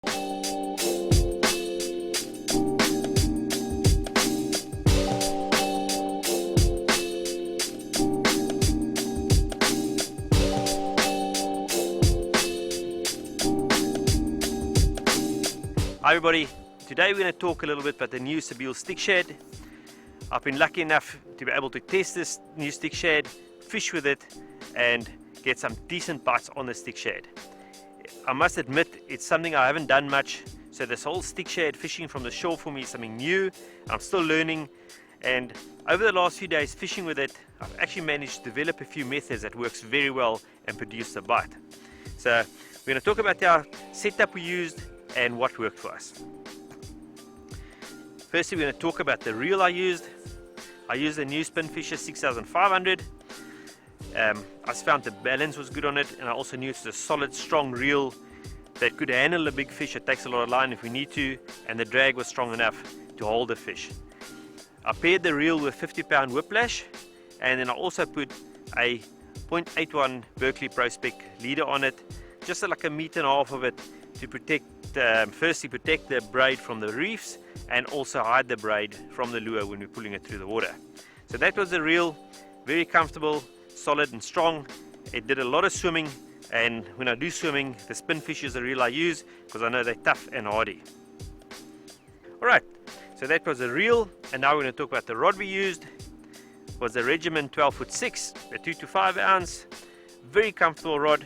Hi everybody, today we're going to talk a little bit about the new Sebile Stick Shadd. I've been lucky enough to be able to test this new stick shad, fish with it and get some decent bites on the stick shad. I must admit it's something I haven't done much, so this whole stick shad fishing from the shore for me is something new. I'm still learning, and over the last few days fishing with it I've actually managed to develop a few methods that works very well and produce a bite. So we're going to talk about our setup we used and what worked for us. Firstly, we're going to talk about the reel I used. I used a new Spinfisher 6500. I found the balance was good on it, and I also knew it's a solid, strong reel that could handle a big fish. It takes a lot of line if we need to, and the drag was strong enough to hold the fish. I paired the reel with 50-pound whiplash, and then I also put a 0.81 Berkeley Pro Spec leader on it, just like 1.5 meters of it, to protect, firstly protect the braid from the reefs and also hide the braid from the lure when we're pulling it through the water. So that was the reel, very comfortable, solid and strong. It did a lot of swimming, and when I do swimming, the Spinfish is the reel I use because I know they're tough and hardy. Alright, so that was the reel, and now we're going to talk about the rod we used. It was the Regiment 12'6", a 2 to 5 ounce, very comfortable rod.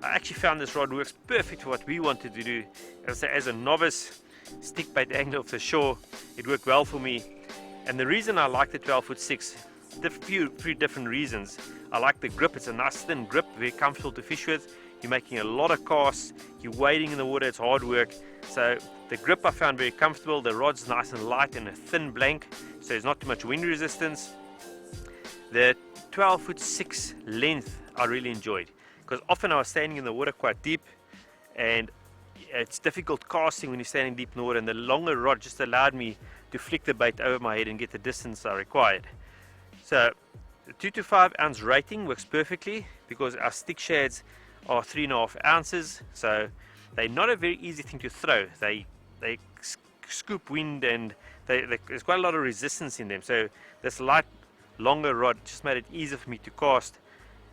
I actually found this rod works perfect for what we wanted to do. As a novice stick bait angler off the shore, it worked well for me. And the reason I like the 12'6", three different reasons. I like the grip, it's a nice thin grip, very comfortable to fish with. You're making a lot of casts, you're wading in the water, it's hard work. So the grip I found very comfortable, the rod's nice and light and a thin blank, so there's not too much wind resistance. The 12'6" length I really enjoyed, because often I was standing in the water quite deep, and it's difficult casting when you're standing deep in the water, and the longer rod just allowed me to flick the bait over my head and get the distance I required. So the 2 to 5 ounce rating works perfectly because our stick shads are 3.5 ounces, so they're not a very easy thing to throw. They scoop wind, and there's quite a lot of resistance in them, so this light longer rod just made it easier for me to cast.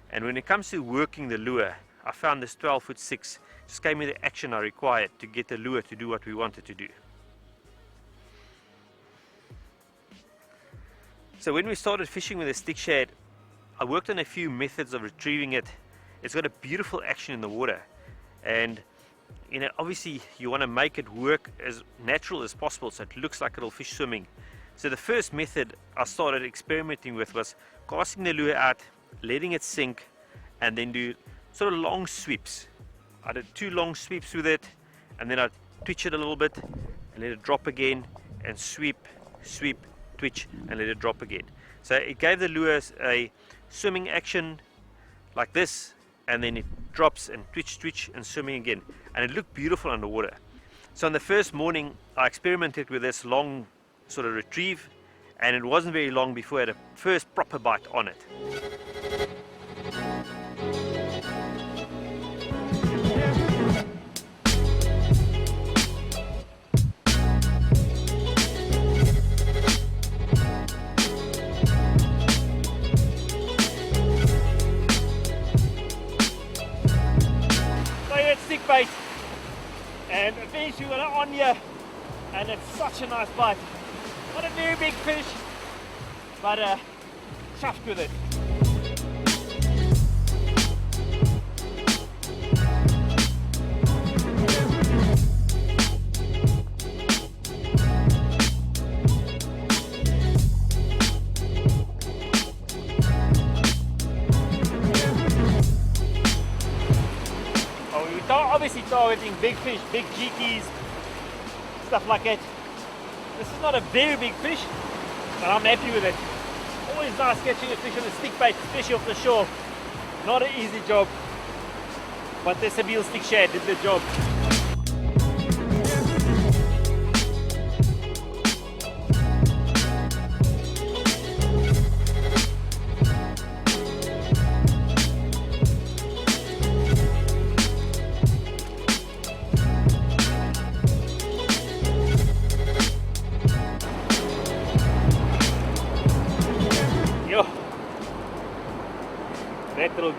And when it comes to working the lure, I found this 12'6" just gave me the action I required to get the lure to do what we wanted to do. So when we started fishing with the stick shad, I worked on a few methods of retrieving it. It's got a beautiful action in the water, and obviously you want to make it work as natural as possible so it looks like it'll fish swimming. So the first method I started experimenting with was casting the lure out, letting it sink, and then do sort of long sweeps. I did 2 long sweeps with it, and then I'd twitch it a little bit and let it drop again, and sweep, sweep, twitch, and let it drop again. So it gave the lures a swimming action like this, and then it drops and twitch, twitch, and swimming again, and it looked beautiful underwater. So on the first morning I experimented with this long sort of retrieve, and it wasn't very long before I had a first proper bite on it. Stick bait, and eventually we got it on here, and it's such a nice bite. Not a very big fish, but chuffed with it. Obviously targeting big fish, big jeekies, stuff like that. This is not a very big fish, but I'm happy with it. Always nice catching a fish on a stick bait, especially off the shore. Not an easy job, but the Sebile Stick Shadd did the job.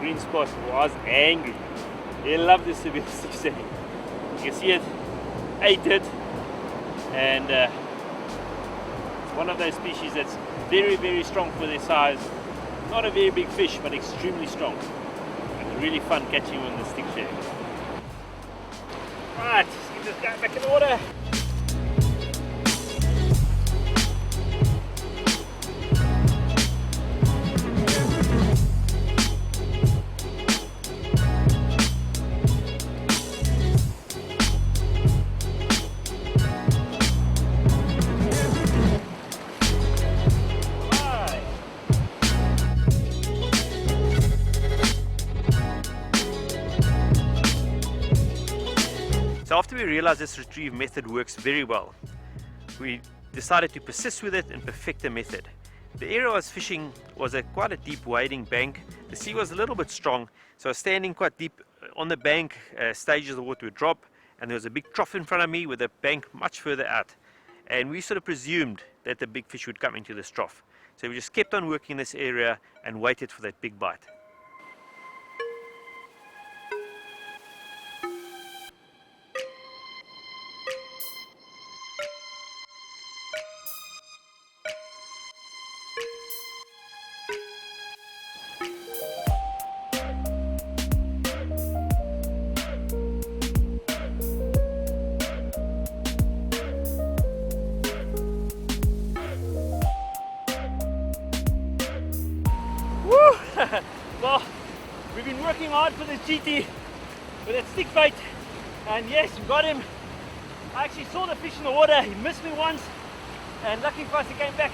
green spot was angry. He loved the Sebile Stick Shadd. You can see it, ate it, and it's one of those species that's very, very strong for their size. Not a very big fish, but extremely strong. And really fun catching on the stick shadd. Right, let's get this guy back in the water. So after we realized this retrieve method works very well, we decided to persist with it and perfect the method. The area I was fishing was quite a deep wading bank. The sea was a little bit strong, so I was standing quite deep on the bank. Stages of the water would drop, and there was a big trough in front of me with the bank much further out. And we sort of presumed that the big fish would come into this trough. So we just kept on working in this area and waited for that big bite. Well, we've been working hard for this GT with that stick bait, and yes, we got him. I actually saw the fish in the water. He missed me once, and lucky for us, he came back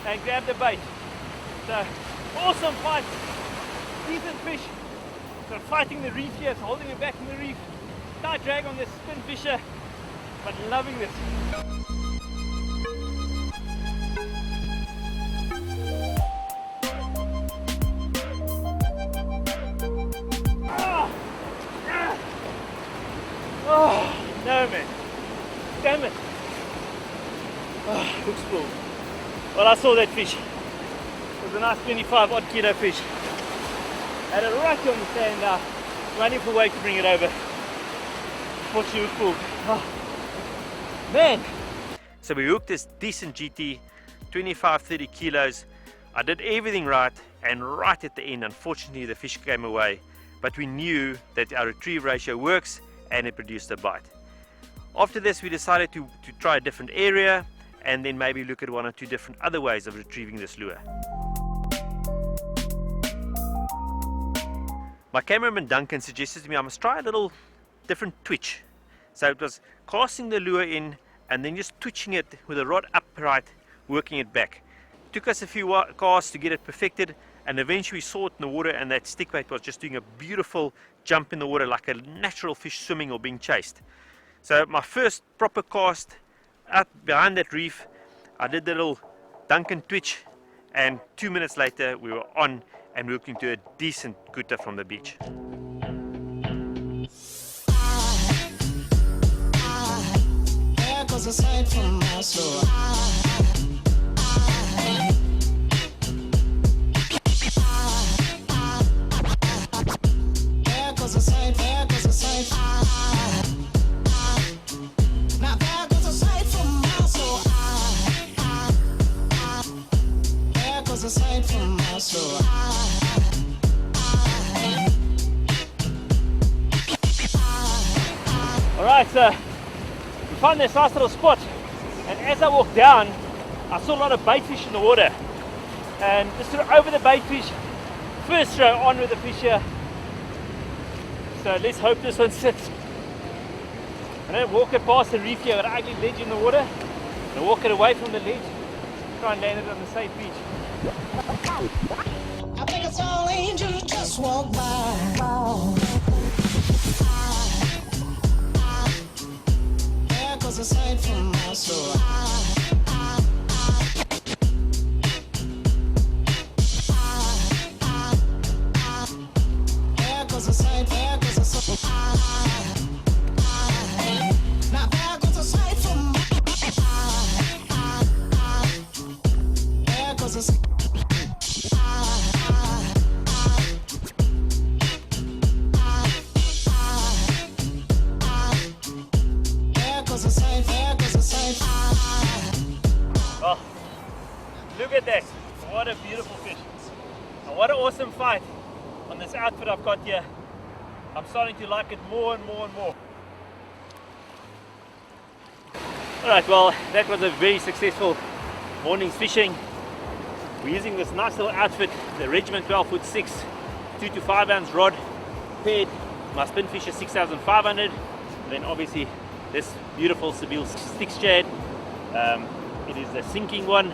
and grabbed the bait. So awesome fight, decent fish. So fighting the reef here, so holding it back from the reef. Tight drag on this spin fisher, but loving this. Oh, no man. Damn it. Oh, hook's full. Well, I saw that fish. It was a nice 25 odd kilo fish. Had it right on the sand now. Running for weight to bring it over. Fortunately, it was full. Oh, man. So we hooked this decent GT, 25-30 kilos. I did everything right, and right at the end, unfortunately, the fish came away. But we knew that our retrieve ratio works, and it produced a bite. After this, we decided to try a different area and then maybe look at one or two different other ways of retrieving this lure. My cameraman Duncan suggested to me I must try a little different twitch. So it was casting the lure in and then just twitching it with the rod upright, working it back. It took us a few casts to get it perfected, and eventually we saw it in the water, and that stickbait was just doing a beautiful jump in the water like a natural fish swimming or being chased. So my first proper cast out behind that reef, I did the little Duncan twitch, and 2 minutes later we were on and we were looking to a decent Couta from the beach. There goes a sight from my soul. Alright, so we found this nice little spot, and as I walked down I saw a lot of bait fish in the water, and just threw over the bait fish, first throw on with the fish here. So let's hope this one sits. And then walk it past the reef here, got an ugly ledge in the water, and walk it away from the ledge, try and land it on the safe beach. I think it's all angels just walk by. There goes a sight from my soul. There goes a sight, there goes a sight. Now there goes a sight from my there goes a sight. Oh, look at that. What a beautiful fish. And what an awesome fight on this outfit I've got here. I'm starting to like it more and more and more. Alright, well, that was a very successful morning's fishing. We're using this nice little outfit, the Regiment 12-foot 6 2 to 5 ounce rod, paired my Spinfisher 6500, and then obviously this beautiful Sebile Stick Shadd. It is a sinking one,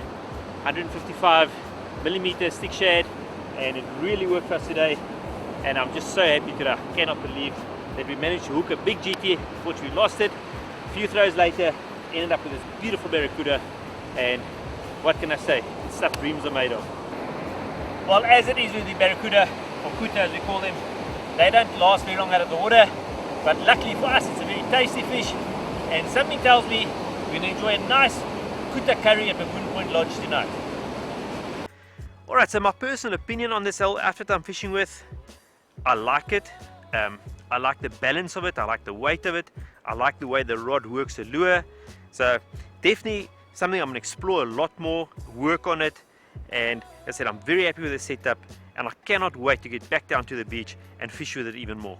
155mm stick shad, and it really worked for us today. And I'm just so happy today. I cannot believe that we managed to hook a big GT. Unfortunately, we lost it. A few throws later, ended up with this beautiful barracuda. And what can I say? It's stuff dreams are made of. Well, as it is with the barracuda, or Couta as we call them, they don't last very long out of the water. But luckily for us, it's a very tasty fish. And something tells me we're going to enjoy a nice Couta curry at Baboon Point Lodge tonight. Alright, so my personal opinion on this whole outfit I'm fishing with, I like it. I like the balance of it, I like the weight of it, I like the way the rod works the lure. So definitely something I'm going to explore a lot more, work on it, and as I said, I'm very happy with the setup, and I cannot wait to get back down to the beach and fish with it even more.